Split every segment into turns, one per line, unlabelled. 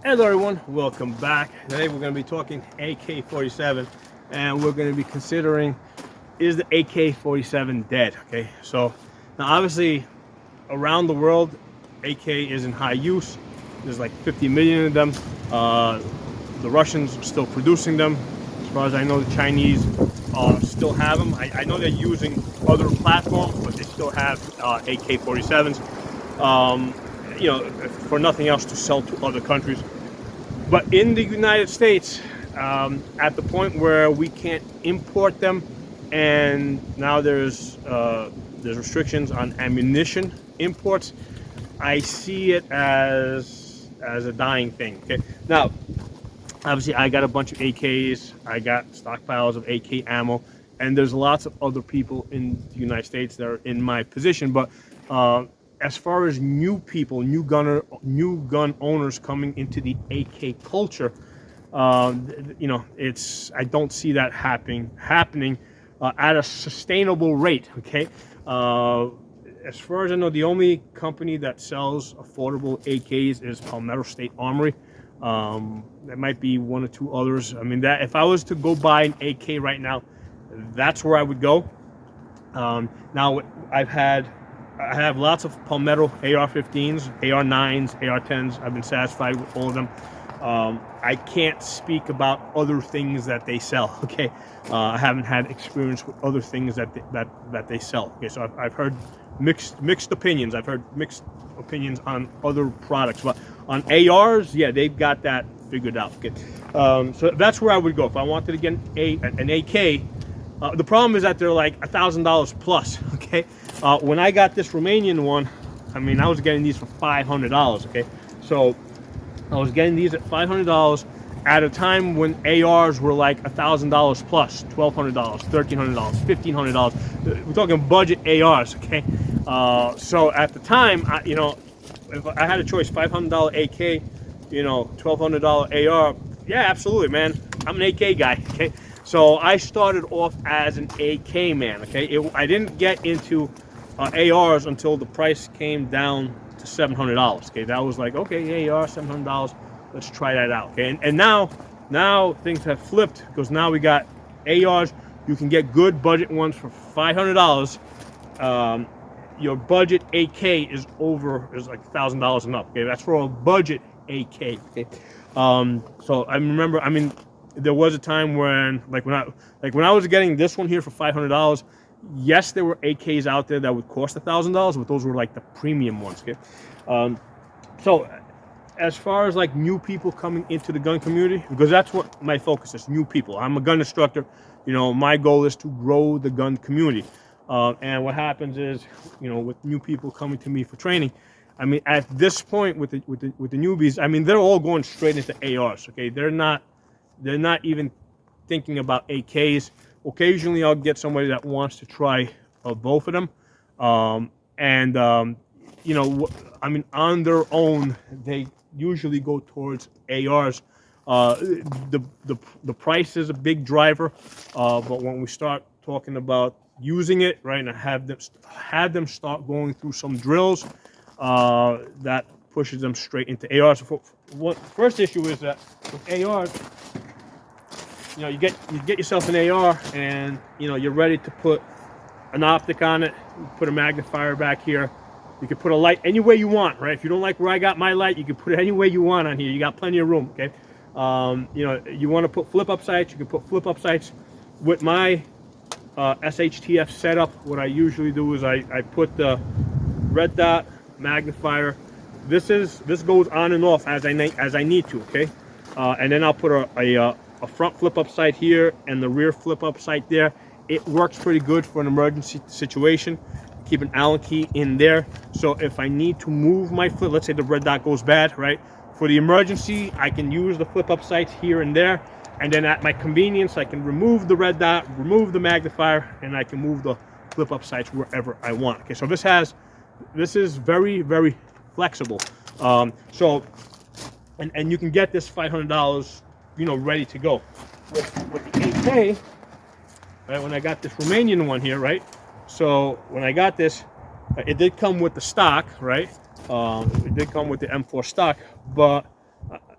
Hello everyone, welcome back. Today we're going to be talking AK-47 and we're going to be considering, is the AK-47 dead? Okay, so now obviously around the world AK is in high use. There's like 50 million of them. The Russians are still producing them. As far as I know, the Chinese still have them. I know they're using other platforms, but they still have AK-47s. You know, for nothing else to sell to other countries. But in the United States, at the point where we can't import them, and now there's restrictions on ammunition imports, I see it as a dying thing. Okay, now obviously I got a bunch of AKs, I got stockpiles of AK ammo, and there's lots of other people in the United States that are in my position, but as far as new people, new gun owners coming into the AK culture, you know, I don't see that happening at a sustainable rate. Okay, as far as I know, the only company that sells affordable AKs is Palmetto State Armory. There might be one or two others. I mean, that if I was to go buy an AK right now, that's where I would go. Now I have lots of Palmetto AR-15s, AR-9s, AR-10s. I've been satisfied with all of them. I can't speak about other things that they sell. Okay, I haven't had experience with other things that they sell. Okay, so I've heard mixed opinions. I've heard mixed opinions on other products, but on ARs, yeah, they've got that figured out. Okay, so that's where I would go if I wanted to get an AK. The problem is that they're like $1,000 plus. Okay, when I got this Romanian one, I mean, I was getting these for $500. Okay, so I was getting these at $500 at a time when ARs were like $1,000 plus, $1,200, $1,300, $1,500. We're talking budget ARs. Okay, so at the time, you know, if I had a choice, $500 AK, you know, $1,200 AR, yeah, absolutely, man. I'm an AK guy. Okay. So I started off as an AK man, okay? I didn't get into ARs until the price came down to $700, okay? That was like, okay, AR, $700, let's try that out, okay? And now things have flipped, because now we got ARs. You can get good budget ones for $500. Your budget AK is like $1,000 and up, okay? That's for a budget AK, okay? So I remember, I mean, there was a time when, when I was getting this one here for $500. Yes, there were AKs out there that would cost $1,000, but those were like the premium ones. Okay, so as far as like new people coming into the gun community, because that's what my focus is, new people. I'm a gun instructor. You know, my goal is to grow the gun community. And what happens is, you know, with new people coming to me for training, I mean, at this point with the newbies, I mean, they're all going straight into ARs. Okay, they're not even thinking about AKs. Occasionally, I'll get somebody that wants to try both of them. You know, I mean, on their own, they usually go towards ARs. The price is a big driver, but when we start talking about using it, right, and have them start going through some drills, that pushes them straight into ARs. First issue is that with ARs, you know, you get yourself an AR, and you know you're ready to put an optic on it. You put a magnifier back here. You can put a light any way you want, right? If you don't like where I got my light, you can put it any way you want on here. You got plenty of room, okay? You know, you want to put flip-up sights, you can put flip-up sights. With my SHTF setup, what I usually do is I put the red dot magnifier. This goes on and off as I need to, okay? And then I'll put a front flip-up sight here and the rear flip-up sight there. It works pretty good for an emergency situation. Keep an Allen key in there. So if I need to move my flip, let's say the red dot goes bad, right? For the emergency, I can use the flip-up sights here and there. And then at my convenience, I can remove the red dot, remove the magnifier, and I can move the flip-up sights wherever I want. Okay, so this is very, very flexible. So you can get this $500, you know, ready to go. With the AK, right, when I got this Romanian one here, right? So when I got this, it did come with the stock, right? It did come with the M4 stock, but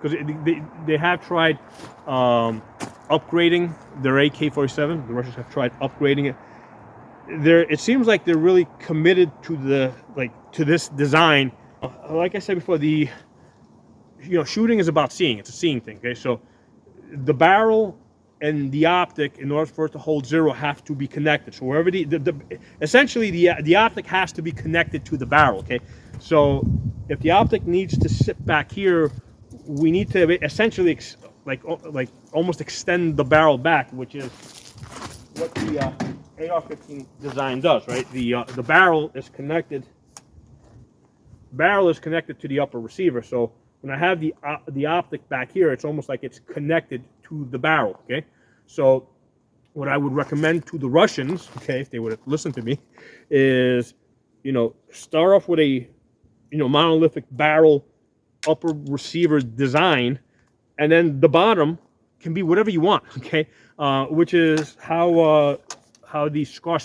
because they have tried upgrading their AK-47. The Russians have tried upgrading it. It seems like they're really committed to this design. Like I said before, shooting is about seeing. It's a seeing thing. Okay, so the barrel and the optic, in order for it to hold zero, have to be connected. So wherever essentially the optic has to be connected to the barrel. Okay, so if the optic needs to sit back here, we need to essentially like almost extend the barrel back, which is what the AR-15 design does, right? The barrel is connected. Barrel is connected to the upper receiver. So when I have the optic back here, it's almost like it's connected to the barrel. Okay, so what I would recommend to the Russians, okay, if they would listen to me, is start off with a monolithic barrel upper receiver design, and then the bottom can be whatever you want. Okay, which is how the SCAR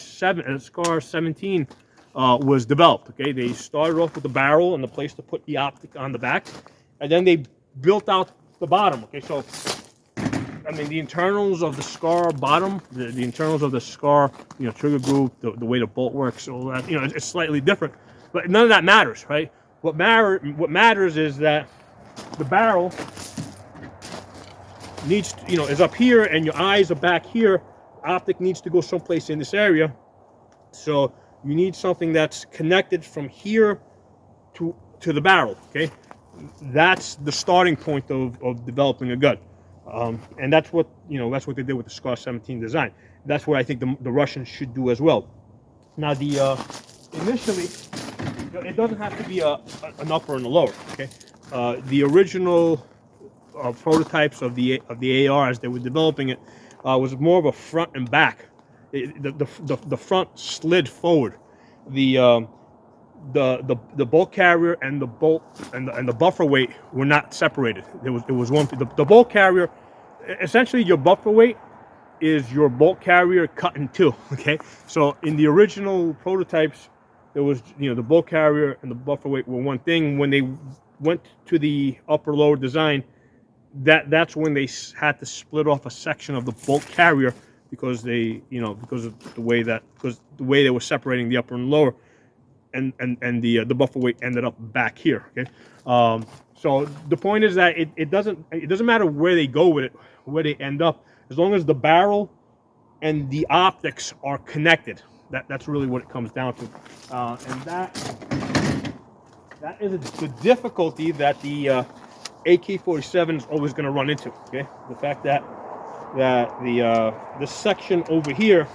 17 was developed. Okay, they started off with the barrel and the place to put the optic on the back, and then they built out the bottom. Okay, so I mean the internals of the SCAR bottom, the internals of the SCAR, trigger group, the way the bolt works, all that, it's slightly different, but none of that matters, right? What matters is that the barrel needs to, is up here and your eyes are back here. Optic needs to go someplace in this area, so you need something that's connected from here to the barrel. Okay, that's the starting point of developing a gun, and that's what they did with the SCAR 17 design. That's what I think the Russians should do as well. Now initially, it doesn't have to be an upper and a lower. Okay, the original prototypes of the AR as they were developing it was more of a front and back. The front slid forward. The bolt carrier and the bolt and the buffer weight were not separated. It was one. The bolt carrier, essentially, your buffer weight is your bolt carrier cut in two. Okay, so in the original prototypes, there was the bolt carrier and the buffer weight were one thing. When they went to the upper lower design, that's when they had to split off a section of the bolt carrier because because of the way they were separating the upper and lower, and the buffer weight ended up back here. Okay, so the point is that it doesn't matter where they go with it, where they end up, as long as the barrel and the optics are connected. That's really what it comes down to, and that is the difficulty that the AK-47 is always going to run into. Okay, the fact that this section over here,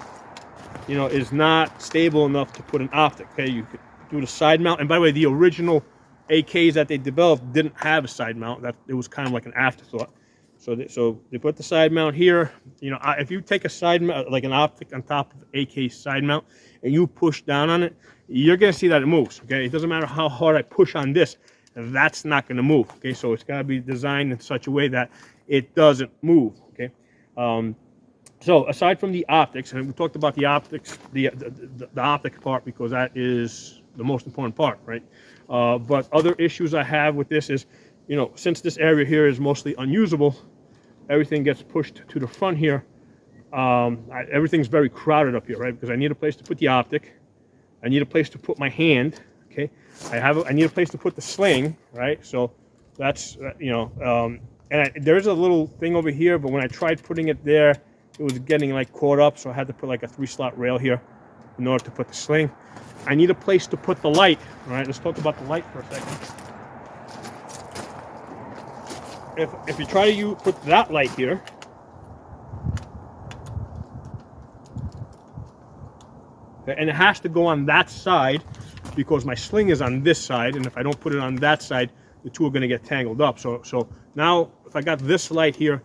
is not stable enough to put an optic. Okay, you could do the side mount, and by the way, the original AKs that they developed didn't have a side mount. That it was kind of like an afterthought. So they put the side mount here. If you take a side mount, like an optic on top of AK side mount, and you push down on it, you're going to see that it moves. Okay, it doesn't matter how hard I push on this, that's not going to move. Okay, so it's got to be designed in such a way that it doesn't move. Okay, so aside from the optics, and we talked about the optics, the optic part, because that is the most important part, right? But other issues I have with this is, since this area here is mostly unusable, everything gets pushed to the front here. Everything's very crowded up here, right? Because I need a place to put the optic, I need a place to put my hand. Okay, I need a place to put the sling, right? So that's there's a little thing over here, but when I tried putting it there, it was getting like caught up, so I had to put like a 3-slot rail here in order to put the sling. I need a place to put the light. All right, let's talk about the light for a second. If you try to put that light here, and it has to go on that side because my sling is on this side, and if I don't put it on that side, the two are going to get tangled up. So now, if I got this light here,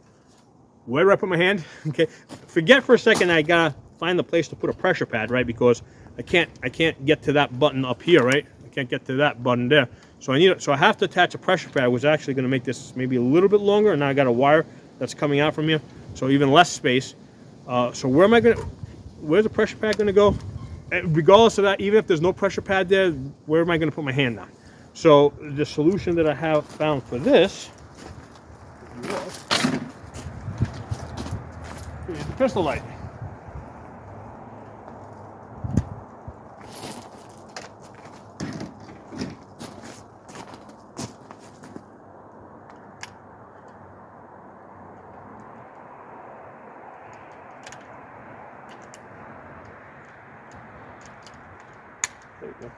where do I put my hand? Okay, forget for a second I gotta find the place to put a pressure pad, right? Because I can't get to that button up here, right? I can't get to that button there. So I have to attach a pressure pad, which is actually going to make this maybe a little bit longer. And now I got a wire that's coming out from here, so even less space. So where's the pressure pad going to go? And regardless of that, even if there's no pressure pad there, where am I going to put my hand on? So the solution that I have found for this Here's the pistol light. There you go.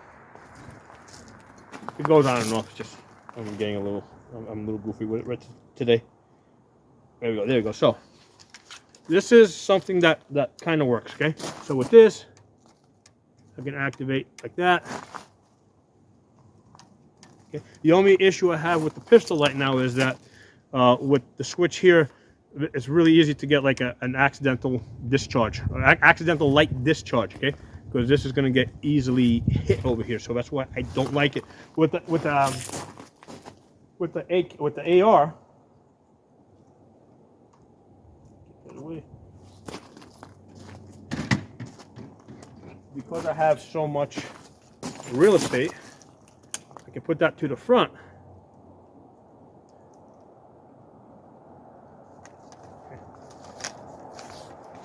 It goes on and off. It's just I'm getting a little. I'm a little goofy with it right today. There we go. There we go. So this is something that kind of works. Okay. So with this, I can activate like that. Okay. The only issue I have with the pistol light now is that with the switch here, it's really easy to get like an accidental discharge, or accidental light discharge. Okay. Because this is going to get easily hit over here, so that's why I don't like it. With the AR, get away. Because I have so much real estate, I can put that to the front.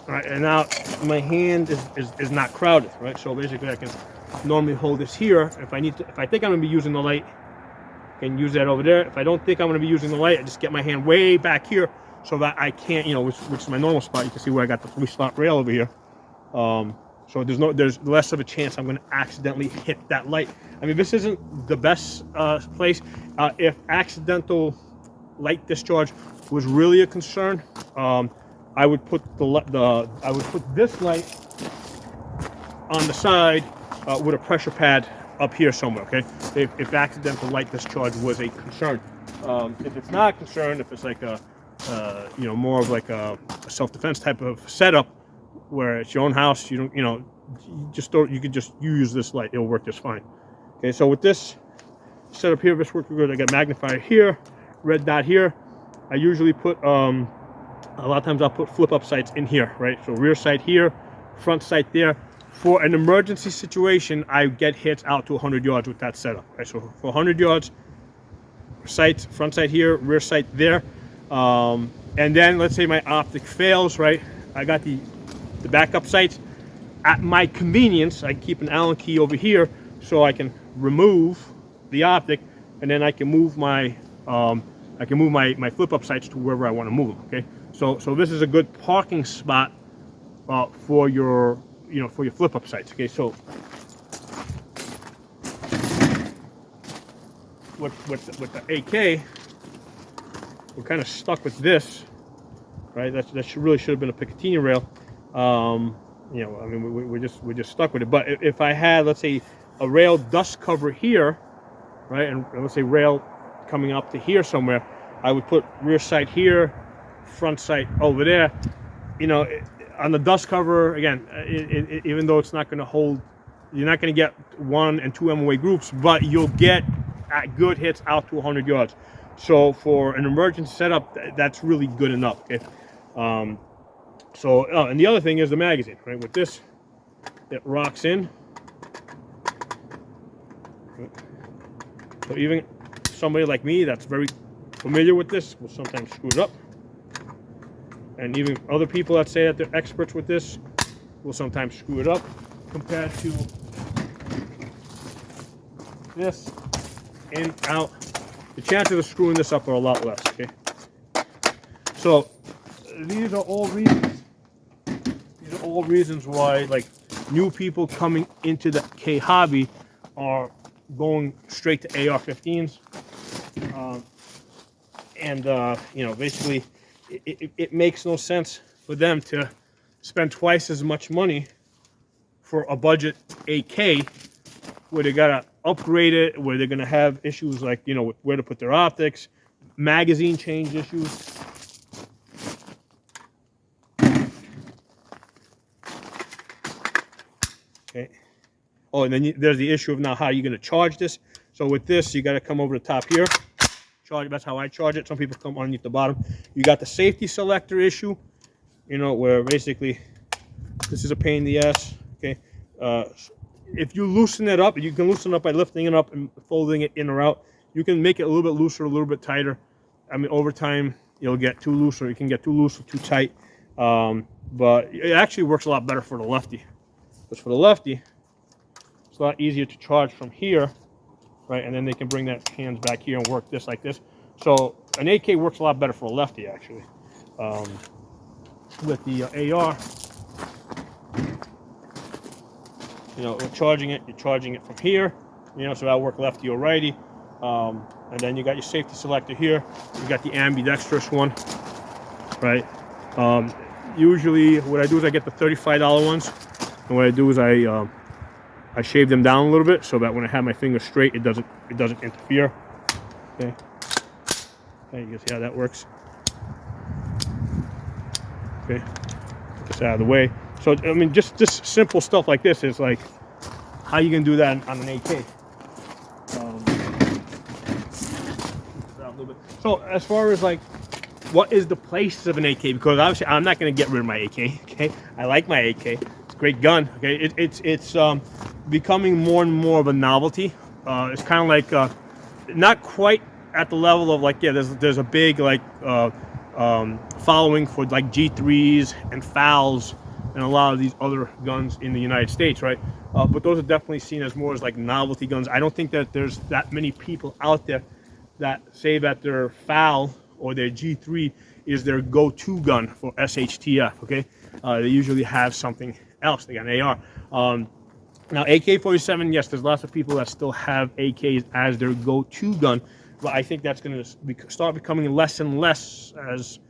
All right, and now my hand is not crowded, right? So basically I can normally hold this here. If I think I'm gonna be using the light, I can use that over there. If I don't think I'm gonna be using the light, I just get my hand way back here so that I can't, you know, which is my normal spot. You can see where I got the 3-slot rail over here. So there's less of a chance I'm gonna accidentally hit that light. I mean, this isn't the best place. If accidental light discharge was really a concern, I would put this light on the side with a pressure pad up here somewhere. Okay, if accidental light discharge was a concern, if it's not a concern, if it's like a you know, more of like a self-defense type of setup where it's your own house, you don't, you know, you could just use this light, it'll work just fine. Okay, so with this setup here, this works good. I got magnifier here, red dot here. I usually put a lot of times I'll put flip-up sights in here, right? So rear sight here, front sight there. For an emergency situation, I get hits out to 100 yards with that setup, right? So for 100 yards, sights, front sight here, rear sight there. And then let's say my optic fails, right? I got the backup sights. At my convenience, I keep an Allen key over here so I can remove the optic, and then I can move my my flip-up sights to wherever I want to move them. Okay, so this is a good parking spot for your flip-up sights. Okay, so with the AK, we're kind of stuck with this, right? That really should have been a Picatinny rail. You know, I mean, we're just stuck with it. But if I had, let's say, a rail dust cover here, right, and let's say rail coming up to here somewhere, I would put rear sight here, front sight over there. You know, on the dust cover, again, even though it's not going to hold, you're not going to get 1 and 2 MOA groups, but you'll get good hits out to 100 yards. So for an emergency setup, that's really good enough. Okay. And the other thing is the magazine, right? With this, it rocks in. So even somebody like me that's very familiar with this will sometimes screw it up. And even other people that say that they're experts with this will sometimes screw it up compared to this, in, out. The chances of screwing this up are a lot less, okay? So these are all reasons. These are all reasons why, like, new people coming into the K hobby are going straight to AR-15s. You know, basically, it makes no sense for them to spend twice as much money for a budget AK, where they gotta upgrade it, where they're gonna have issues like, you know, with where to put their optics, magazine change issues. Okay. Oh, and then there's the issue of now how you're gonna charge this. So with this, you gotta come over the top here. Charge. That's how I charge it. Some people come underneath the bottom. You got the safety selector issue, you know, where basically this is a pain in the ass. Okay. If you loosen it up, you can loosen it up by lifting it up and folding it in or out. You can make it a little bit looser, a little bit tighter. I mean, over time, you'll get too loose, or you can get too loose or too tight. But it actually works a lot better for the lefty. Because for the lefty, it's a lot easier to charge from here, right? And then they can bring that hands back here and work this like this. So an AK works a lot better for a lefty, actually. With the AR, you know, you're charging it from here, you know, so that'll work lefty or righty. And then you got your safety selector here. You got the ambidextrous one, right? Usually what I do is I get the $35 ones. And what I do is I shave them down a little bit so that when I have my finger straight, it doesn't interfere. Okay. Okay, you can see how that works. Okay, get this out of the way. So I mean, just simple stuff like this is like, how you gonna do that on an AK? So as far as like, what is the place of an AK? Because obviously I'm not gonna get rid of my AK. Okay, I like my AK. It's a great gun. Okay, it's becoming more and more of a novelty. It's kind of like not quite at the level of like, yeah, there's a big like following for like G3s and FALs and a lot of these other guns in the United States, right? But those are definitely seen as more as like novelty guns. I don't think that there's that many people out there that say that their FAL or their G3 is their go-to gun for SHTF, okay? They usually have something else. They got an AR. Now, AK-47, yes, there's lots of people that still have AKs as their go-to gun, but I think that's going to start becoming less and less as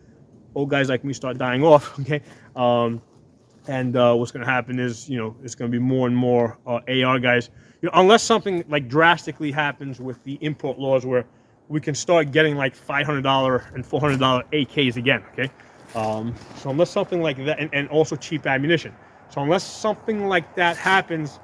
old guys like me start dying off, okay? And what's going to happen is, you know, it's going to be more and more AR guys, you know, unless something like drastically happens with the import laws where we can start getting like $500 and $400 AKs again, okay? So unless something like that, and also cheap ammunition. So unless something like that happens,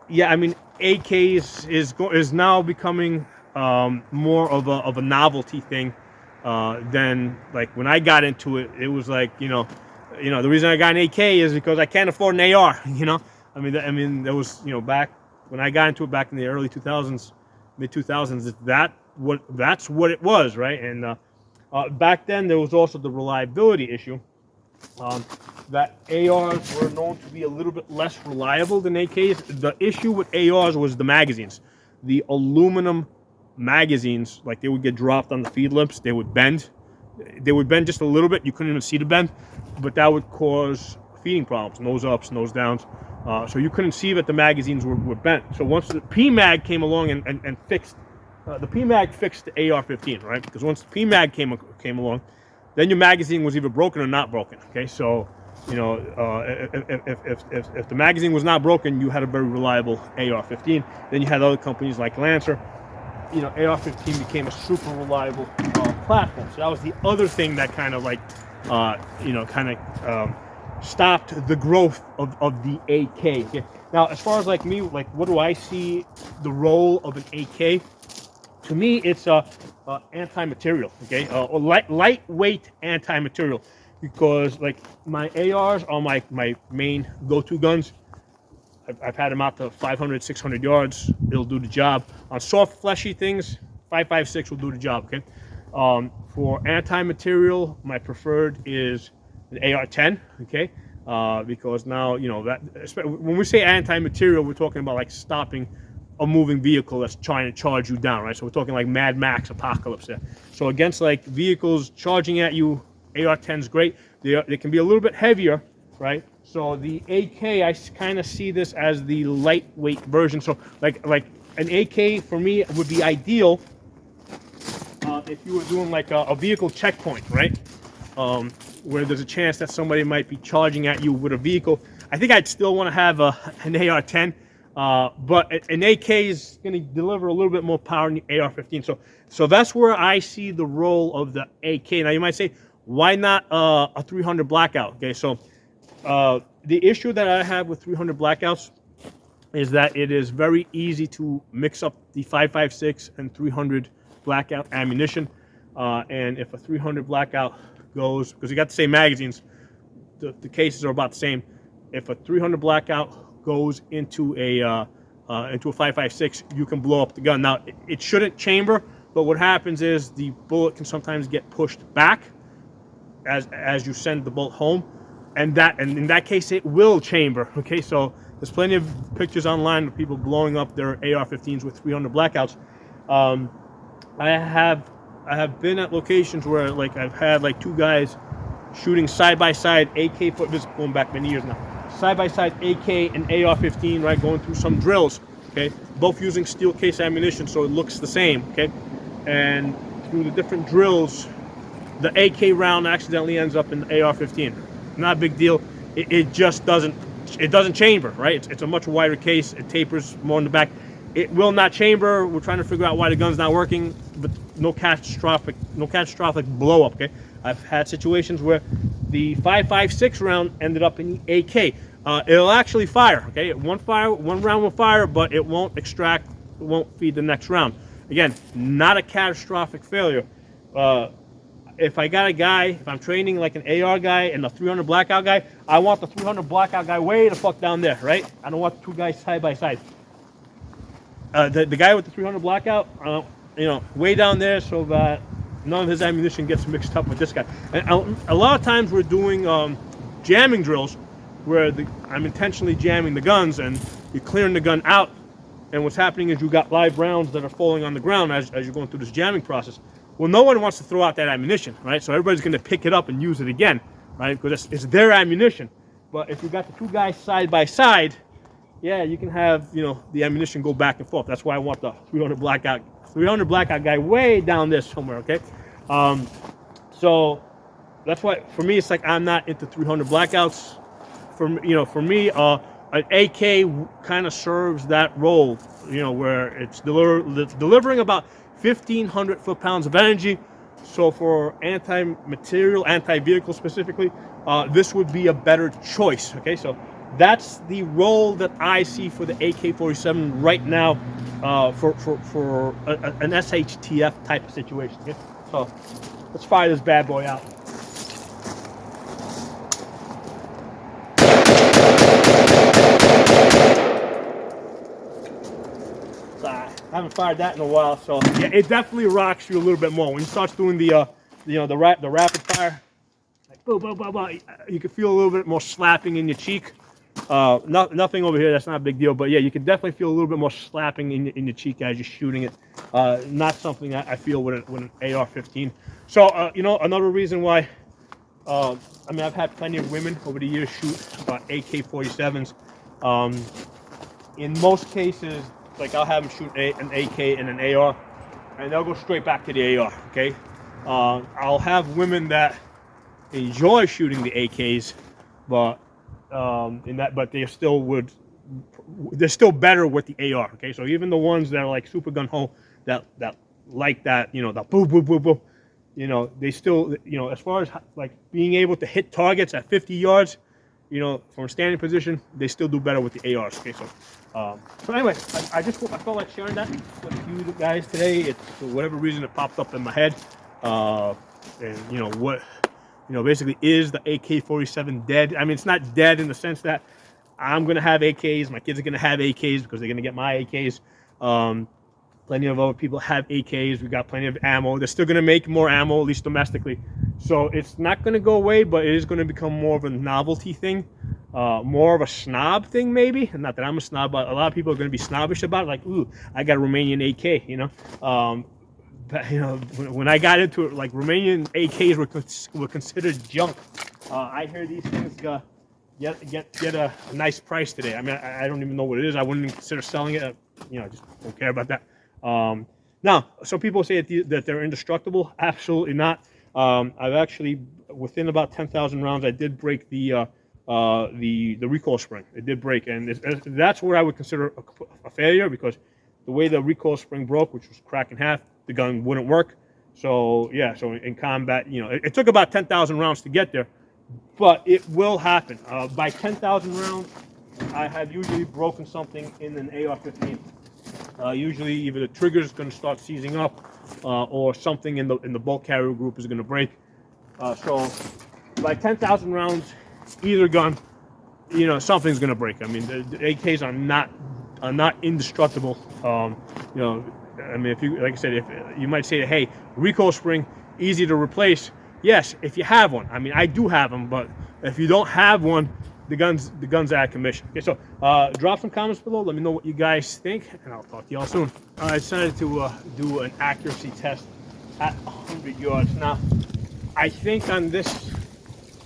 yeah, I mean, AKs is now becoming more of a novelty thing than like when I got into it. It was like, you know, the reason I got an AK is because I can't afford an AR. You know, I mean, there was, you know, back when I got into it back in the early 2000s, mid 2000s. That's what it was, right? And back then there was also the reliability issue. That ARs were known to be a little bit less reliable than AKs. The issue with ARs was the magazines. The aluminum magazines, like they would get dropped on the feed lips, they would bend. They would bend just a little bit. You couldn't even see the bend, but that would cause feeding problems, nose ups, nose downs. So you couldn't see that the magazines were bent. So once the PMag came along and fixed, the PMag fixed the AR-15, right? Because once the PMag came along, then your magazine was either broken or not broken. Okay, so you know, if the magazine was not broken, you had a very reliable AR-15. Then you had other companies like Lancer. You know, AR-15 became a super reliable platform. So that was the other thing that kind of like, you know, kind of stopped the growth of the AK. Okay? Now, as far as like me, like what do I see the role of an AK? To me, it's anti-material, okay, or lightweight anti-material, because like my ARs are my main go-to guns. I've had them out to 500, 600 yards. It'll do the job. On soft, fleshy things, 5.56 will do the job, okay? For anti-material, my preferred is an AR-10, okay? Because now, you know, that when we say anti-material, we're talking about like stopping a moving vehicle that's trying to charge you down, right? So we're talking like Mad Max Apocalypse there. So against like vehicles charging at you, AR-10 is great. They can be a little bit heavier, right? So the AK, I kind of see this as the lightweight version. So like an AK for me would be ideal if you were doing like a vehicle checkpoint, right? Where there's a chance that somebody might be charging at you with a vehicle. I think I'd still want to have an AR-10. But an AK is going to deliver a little bit more power than the AR-15. So that's where I see the role of the AK. Now you might say, why not a 300 blackout? Okay, so the issue that I have with 300 blackouts is that it is very easy to mix up the 5.56 and 300 blackout ammunition. And if a 300 blackout goes, because you got the same magazines, the cases are about the same. If a 300 blackout goes into a 5.56, you can blow up the gun. Now, it shouldn't chamber, but what happens is the bullet can sometimes get pushed back as you send the bullet home, and in that case it will chamber. Okay, so there's plenty of pictures online of people blowing up their AR-15s with 300 blackouts. I have been at locations where like I've had like two guys shooting side by side AK, this is going back many years now, side by side AK and AR-15, right, going through some drills. Okay, both using steel case ammunition, so it looks the same. Okay, and through the different drills, the AK round accidentally ends up in the AR-15. Not a big deal. It just doesn't chamber, right? It's a much wider case. It tapers more in the back. It will not chamber. We're trying to figure out why the gun's not working, but no catastrophic blow up. Okay, I've had situations where the 5.56 round ended up in the AK. It'll actually fire. Okay, one round will fire, but it won't extract. It won't feed the next round. Again, not a catastrophic failure. If I got a guy, if I'm training like an AR guy and a 300 blackout guy, I want the 300 blackout guy way the fuck down there, right? I don't want two guys side by side. The guy with the 300 blackout, you know, way down there, so that none of his ammunition gets mixed up with this guy. And a lot of times we're doing jamming drills where I'm intentionally jamming the guns and you're clearing the gun out, and what's happening is you got live rounds that are falling on the ground as you're going through this jamming process. Well, no one wants to throw out that ammunition, right? So everybody's going to pick it up and use it again, right? Because it's their ammunition. But if you got the two guys side by side, yeah, you can have, you know, the ammunition go back and forth. That's why I want the 300 blackout guy way down there somewhere, okay? So that's why for me it's like I'm not into 300 blackouts. For me, an AK kind of serves that role, you know, where it's delivering about 1,500 foot-pounds of energy. So for anti-material, anti-vehicle specifically, this would be a better choice. Okay, so that's the role that I see for the AK-47 right now, for an SHTF type of situation. Okay? So let's fire this bad boy out. I haven't fired that in a while, so yeah, it definitely rocks you a little bit more when you start doing the the rapid fire. Like boom, boom, boom, boom. You can feel a little bit more slapping in your cheek. Nothing over here. That's not a big deal, but yeah, you can definitely feel a little bit more slapping in your cheek as you're shooting it. Not something I feel with an AR-15. So you know, another reason why. I mean, I've had plenty of women over the years shoot AK-47s. In most cases, like I'll have them shoot an AK and an AR, and they'll go straight back to the AR. Okay, I'll have women that enjoy shooting the AKs, but they're still better with the AR. Okay, so even the ones that are like super gun ho, that like that, you know, that boom boom boom boom, you know, they still, you know, as far as like being able to hit targets at 50 yards, you know, from a standing position, they still do better with the ARs. Okay, so anyway, I felt like sharing that with you guys today. It's for whatever reason it popped up in my head, and you know what, you know, basically is the AK-47 dead? I mean, it's not dead in the sense that I'm gonna have AKs, my kids are gonna have AKs because they're gonna get my AKs. Plenty of other people have AKs. We got plenty of ammo. They're still going to make more ammo, at least domestically. So it's not going to go away, but it is going to become more of a novelty thing, more of a snob thing, maybe. Not that I'm a snob, but a lot of people are going to be snobbish about it. Like, ooh, I got a Romanian AK, you know. But, you know, when I got into it, like Romanian AKs were considered junk. I hear these things get a nice price today. I mean, I don't even know what it is. I wouldn't even consider selling it. You know, I just don't care about that. Now, some people say that they're indestructible. Absolutely not. I've actually, within about 10,000 rounds, I did break the recoil spring. It did break, and that's what I would consider a failure, because the way the recoil spring broke, which was cracked in half, the gun wouldn't work. So yeah, so in combat, you know, it took about 10,000 rounds to get there, but it will happen. By 10,000 rounds, I have usually broken something in an AR-15. Usually either the trigger is going to start seizing up, or something in the bolt carrier group is going to break. So by 10,000 rounds, either gun, you know, something's going to break. I mean, the AKs are not indestructible. You know, I mean, if you, like I said, if you might say, hey, recoil spring, easy to replace. Yes, if you have one. I mean, I do have them, but if you don't have one, the gun's out of commission. Okay, so drop some comments below. Let me know what you guys think, and I'll talk to y'all soon. I decided to do an accuracy test at 100 yards. Now, I think on this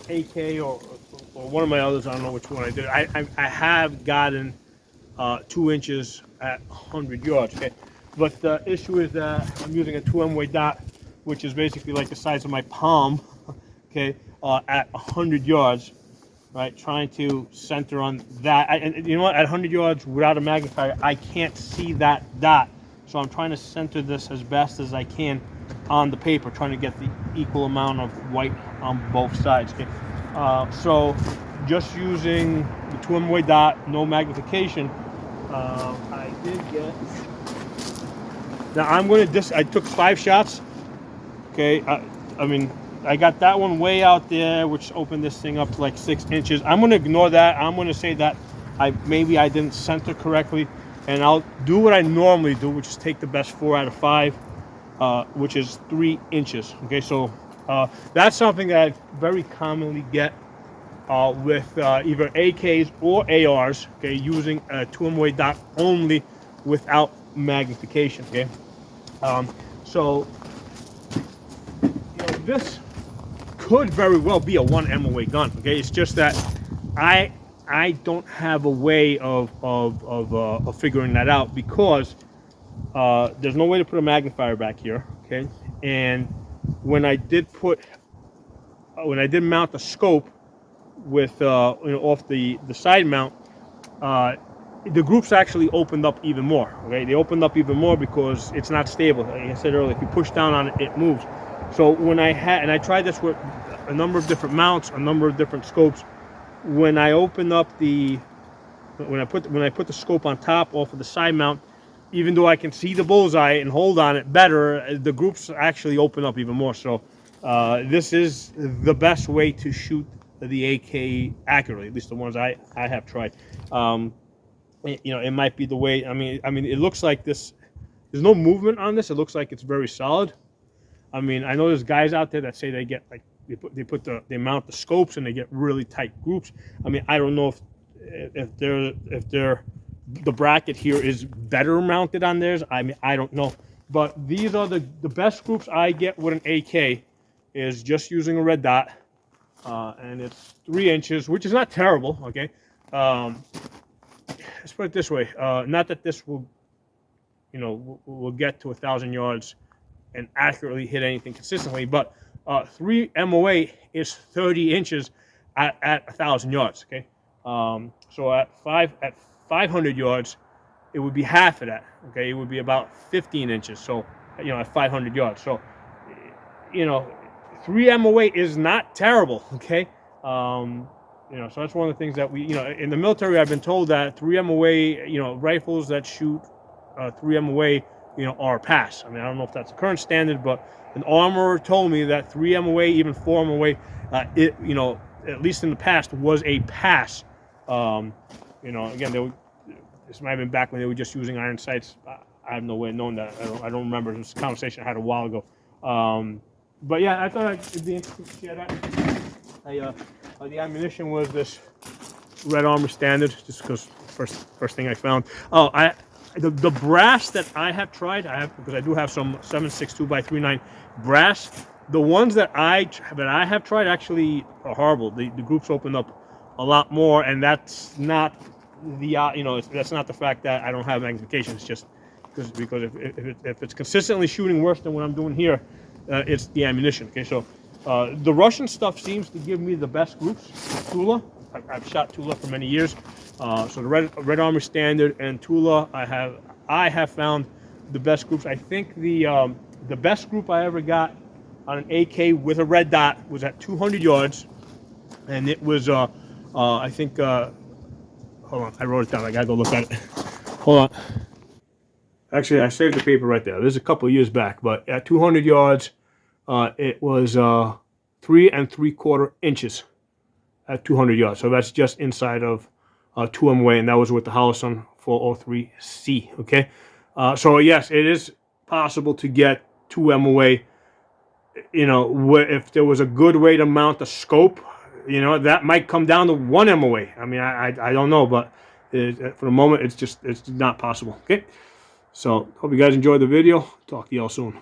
AK or one of my others, I don't know which one I did. I have gotten 2 inches at 100 yards. Okay, but the issue is that I'm using a 2M dot, which is basically like the size of my palm. Okay, at 100 yards, right? Trying to center on that. And you know what? At 100 yards without a magnifier, I can't see that dot. So I'm trying to center this as best as I can on the paper, trying to get the equal amount of white on both sides. Okay? So just using the 2M dot, no magnification, I did get. Now I'm going to I took 5 shots. Okay, I mean, I got that one way out there, which opened this thing up to like 6 inches. I'm going to ignore that. I'm going to say that maybe I didn't center correctly, and I'll do what I normally do, which is take the best 4 out of 5, which is 3 inches. Okay, so that's something that I very commonly get with either AKs or ARs. Okay, using a 2M dot only without magnification. Okay, so this could very well be a 1 MOA gun. Okay, it's just that I don't have a way of figuring that out, because there's no way to put a magnifier back here. Okay, and when I did mount the scope with off the side mount, the groups actually opened up even more. Okay, they opened up even more because it's not stable. Like I said earlier, if you push down on it, it moves. So when I tried this with a number of different mounts, a number of different scopes. When I open up when I put the scope on top off of the side mount, even though I can see the bullseye and hold on it better, the groups actually open up even more. So this is the best way to shoot the AK accurately, at least the ones I have tried. It might be the way. I mean, it looks like this. There's no movement on this. It looks like it's very solid. I mean, I know there's guys out there that say they get like they mount the scopes and they get really tight groups. I mean, I don't know if the bracket here is better mounted on theirs. I mean, I don't know. But these are the best groups I get with an AK is just using a red dot, and it's 3 inches, which is not terrible. Okay, let's put it this way. Not that this will get to 1,000 yards and accurately hit anything consistently, but 3 MOA is 30 inches at 1,000 yards. Okay, so at 500 yards, it would be half of that. Okay, it would be about 15 inches. So at 500 yards. So 3 MOA is not terrible. Okay, so that's one of the things that we in the military, I've been told that 3 MOA rifles that shoot 3 MOA are a pass. I mean, I don't know if that's the current standard, but an armorer told me that 3 MOA, even 4 MOA, at least in the past, was a pass. Again, this might have been back when they were just using iron sights. I have no way of knowing that. I don't remember. It was a conversation I had a while ago. But yeah, I thought it'd be interesting to share that. The ammunition was this Red Armor Standard, just because first thing I found. Oh, the brass that I have tried, because I do have some 7.62 by 3.9 brass. The ones that I have tried actually are horrible. The groups open up a lot more, and that's not that's not the fact that I don't have magnification. It's just because if it's consistently shooting worse than what I'm doing here, it's the ammunition. Okay, so the Russian stuff seems to give me the best groups. Tula, I've shot Tula for many years. So the Red Armor Standard and Tula, I have found the best groups. I think the best group I ever got on an AK with a red dot was at 200 yards, and it was I think hold on, I wrote it down. I gotta go look at it. Hold on. Actually, I saved the paper right there. This is a couple of years back, but at 200 yards, it was 3 3/4 inches at 200 yards. So that's just inside of 2 MOA, and that was with the Holosun 403C. Okay, so yes, it is possible to get 2 MOA. You know, if there was a good way to mount a scope, you know, that might come down to 1 MOA. I mean, I don't know, but for the moment, it's not possible. Okay, so hope you guys enjoyed the video. Talk to y'all soon.